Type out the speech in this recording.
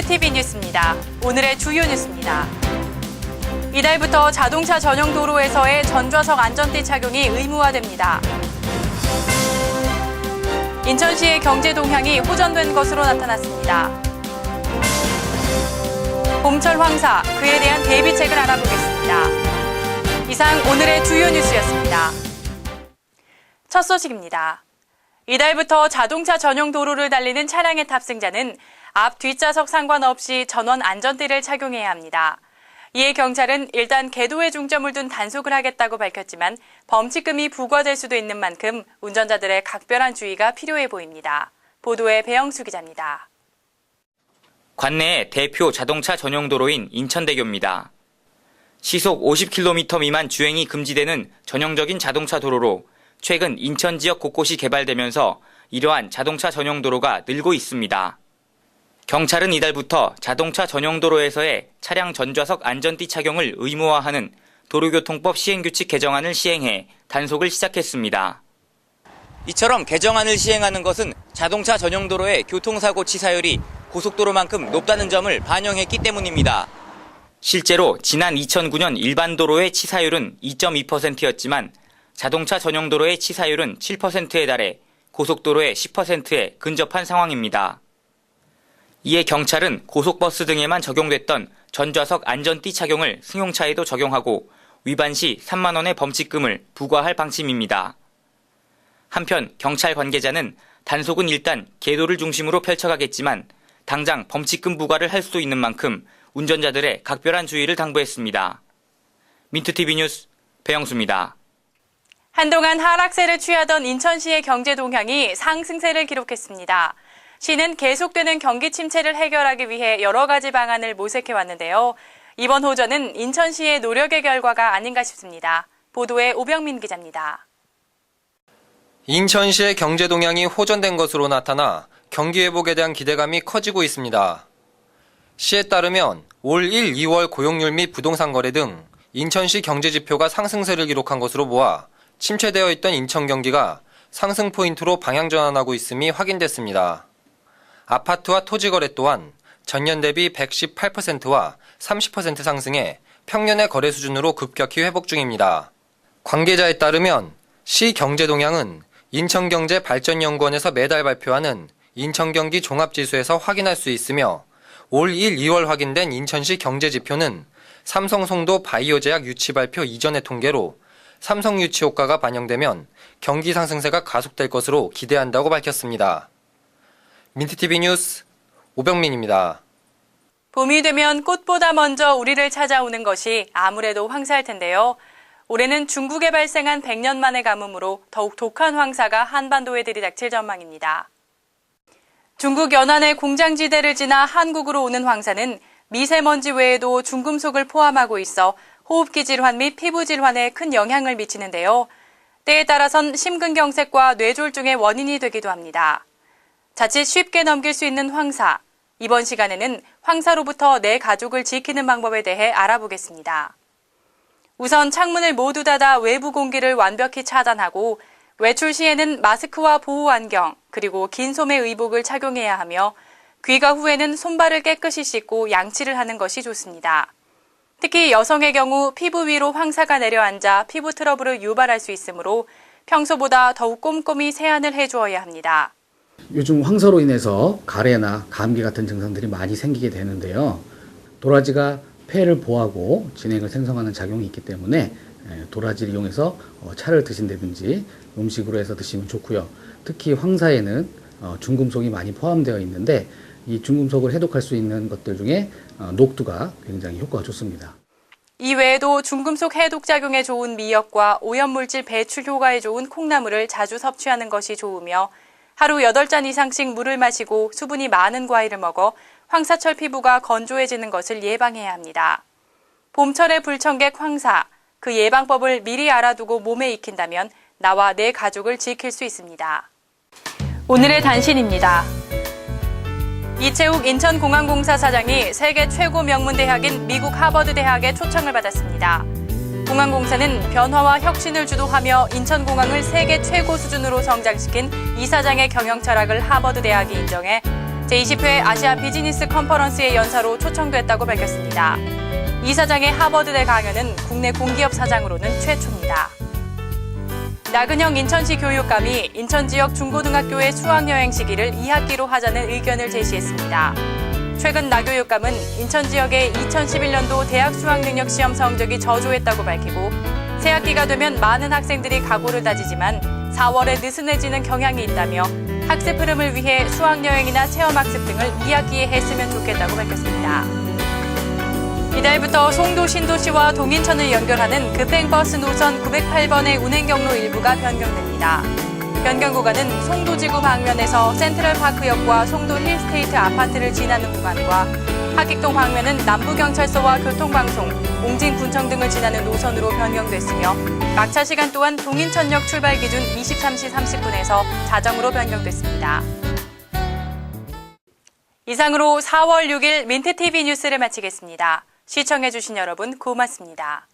민트TV 뉴스입니다. 오늘의 주요 뉴스입니다. 이달부터 자동차 전용 도로에서의 전좌석 안전띠 착용이 의무화됩니다. 인천시의 경제 동향이 호전된 것으로 나타났습니다. 봄철 황사, 그에 대한 대비책을 알아보겠습니다. 이상 오늘의 주요 뉴스였습니다. 첫 소식입니다. 이달부터 자동차 전용 도로를 달리는 차량의 탑승자는 앞 뒷좌석 상관없이 전원 안전띠를 착용해야 합니다. 이에 경찰은 일단 계도에 중점을 둔 단속을 하겠다고 밝혔지만 범칙금이 부과될 수도 있는 만큼 운전자들의 각별한 주의가 필요해 보입니다. 보도에 배영수 기자입니다. 관내의 대표 자동차 전용 도로인 인천대교입니다. 시속 50km 미만 주행이 금지되는 전형적인 자동차 도로로 최근 인천 지역 곳곳이 개발되면서 이러한 자동차 전용 도로가 늘고 있습니다. 경찰은 이달부터 자동차 전용 도로에서의 차량 전좌석 안전띠 착용을 의무화하는 도로교통법 시행규칙 개정안을 시행해 단속을 시작했습니다. 이처럼 개정안을 시행하는 것은 자동차 전용 도로의 교통사고 치사율이 고속도로만큼 높다는 점을 반영했기 때문입니다. 실제로 지난 2009년 일반 도로의 치사율은 2.2%였지만 자동차 전용 도로의 치사율은 7%에 달해 고속도로의 10%에 근접한 상황입니다. 이에 경찰은 고속버스 등에만 적용됐던 전좌석 안전띠 착용을 승용차에도 적용하고 위반 시 3만 원의 범칙금을 부과할 방침입니다. 한편 경찰 관계자는 단속은 일단 계도를 중심으로 펼쳐가겠지만 당장 범칙금 부과를 할 수도 있는 만큼 운전자들의 각별한 주의를 당부했습니다. 민트TV 뉴스 배영수입니다. 한동안 하락세를 취하던 인천시의 경제 동향이 상승세를 기록했습니다. 시는 계속되는 경기 침체를 해결하기 위해 여러 가지 방안을 모색해 왔는데요. 이번 호전은 인천시의 노력의 결과가 아닌가 싶습니다. 보도에 오병민 기자입니다. 인천시의 경제 동향이 호전된 것으로 나타나 경기 회복에 대한 기대감이 커지고 있습니다. 시에 따르면 올 1, 2월 고용률 및 부동산 거래 등 인천시 경제 지표가 상승세를 기록한 것으로 보아 침체되어 있던 인천 경기가 상승 포인트로 방향 전환하고 있음이 확인됐습니다. 아파트와 토지 거래 또한 전년 대비 118%와 30% 상승해 평년의 거래 수준으로 급격히 회복 중입니다. 관계자에 따르면 시 경제 동향은 인천경제발전연구원에서 매달 발표하는 인천경기 종합지수에서 확인할 수 있으며 올 1, 2월 확인된 인천시 경제지표는 삼성 송도 바이오제약 유치 발표 이전의 통계로 삼성 유치 효과가 반영되면 경기 상승세가 가속될 것으로 기대한다고 밝혔습니다. 민트TV 뉴스 오병민입니다. 봄이 되면 꽃보다 먼저 우리를 찾아오는 것이 아무래도 황사일 텐데요. 올해는 중국에 발생한 100년 만의 가뭄으로 더욱 독한 황사가 한반도에 들이닥칠 전망입니다. 중국 연안의 공장지대를 지나 한국으로 오는 황사는 미세먼지 외에도 중금속을 포함하고 있어 호흡기 질환 및 피부 질환에 큰 영향을 미치는데요. 때에 따라선 심근경색과 뇌졸중의 원인이 되기도 합니다. 자칫 쉽게 넘길 수 있는 황사. 이번 시간에는 황사로부터 내 가족을 지키는 방법에 대해 알아보겠습니다. 우선 창문을 모두 닫아 외부 공기를 완벽히 차단하고 외출 시에는 마스크와 보호 안경, 그리고 긴 소매 의복을 착용해야 하며 귀가 후에는 손발을 깨끗이 씻고 양치를 하는 것이 좋습니다. 특히 여성의 경우 피부 위로 황사가 내려앉아 피부 트러블을 유발할 수 있으므로 평소보다 더욱 꼼꼼히 세안을 해주어야 합니다. 요즘 황사로 인해서 가래나 감기 같은 증상들이 많이 생기게 되는데요. 도라지가 폐를 보호하고 진액을 생성하는 작용이 있기 때문에 도라지를 이용해서 차를 드신다든지 음식으로 해서 드시면 좋고요. 특히 황사에는 중금속이 많이 포함되어 있는데 이 중금속을 해독할 수 있는 것들 중에 녹두가 굉장히 효과가 좋습니다. 이 외에도 중금속 해독 작용에 좋은 미역과 오염물질 배출 효과에 좋은 콩나물을 자주 섭취하는 것이 좋으며 하루 8잔 이상씩 물을 마시고 수분이 많은 과일을 먹어 황사철 피부가 건조해지는 것을 예방해야 합니다. 봄철의 불청객 황사, 그 예방법을 미리 알아두고 몸에 익힌다면 나와 내 가족을 지킬 수 있습니다. 오늘의 단신입니다. 이채욱 인천공항공사 사장이 세계 최고 명문 대학인 미국 하버드 대학의 초청을 받았습니다. 공항공사는 변화와 혁신을 주도하며 인천공항을 세계 최고 수준으로 성장시킨 이 사장의 경영 철학을 하버드 대학이 인정해 제20회 아시아 비즈니스 컨퍼런스의 연사로 초청됐다고 밝혔습니다. 이 사장의 하버드대 강연은 국내 공기업 사장으로는 최초입니다. 나근영 인천시 교육감이 인천 지역 중고등학교의 수학여행 시기를 2학기로 하자는 의견을 제시했습니다. 최근 나 교육감은 인천 지역의 2011년도 대학 수학능력시험 성적이 저조했다고 밝히고 새학기가 되면 많은 학생들이 각오를 다지지만 4월에 느슨해지는 경향이 있다며 학습 흐름을 위해 수학여행이나 체험학습 등을 2학기에 했으면 좋겠다고 밝혔습니다. 이달부터 송도 신도시와 동인천을 연결하는 급행버스 노선 908번의 운행 경로 일부가 변경됩니다. 변경 구간은 송도지구 방면에서 센트럴파크역과 송도 힐스테이트 아파트를 지나는 구간과 하객동 방면은 남부경찰서와 교통방송, 옹진군청 등을 지나는 노선으로 변경됐으며 막차 시간 또한 동인천역 출발 기준 23시 30분에서 자정으로 변경됐습니다. 이상으로 4월 6일 민트TV 뉴스를 마치겠습니다. 시청해주신 여러분 고맙습니다.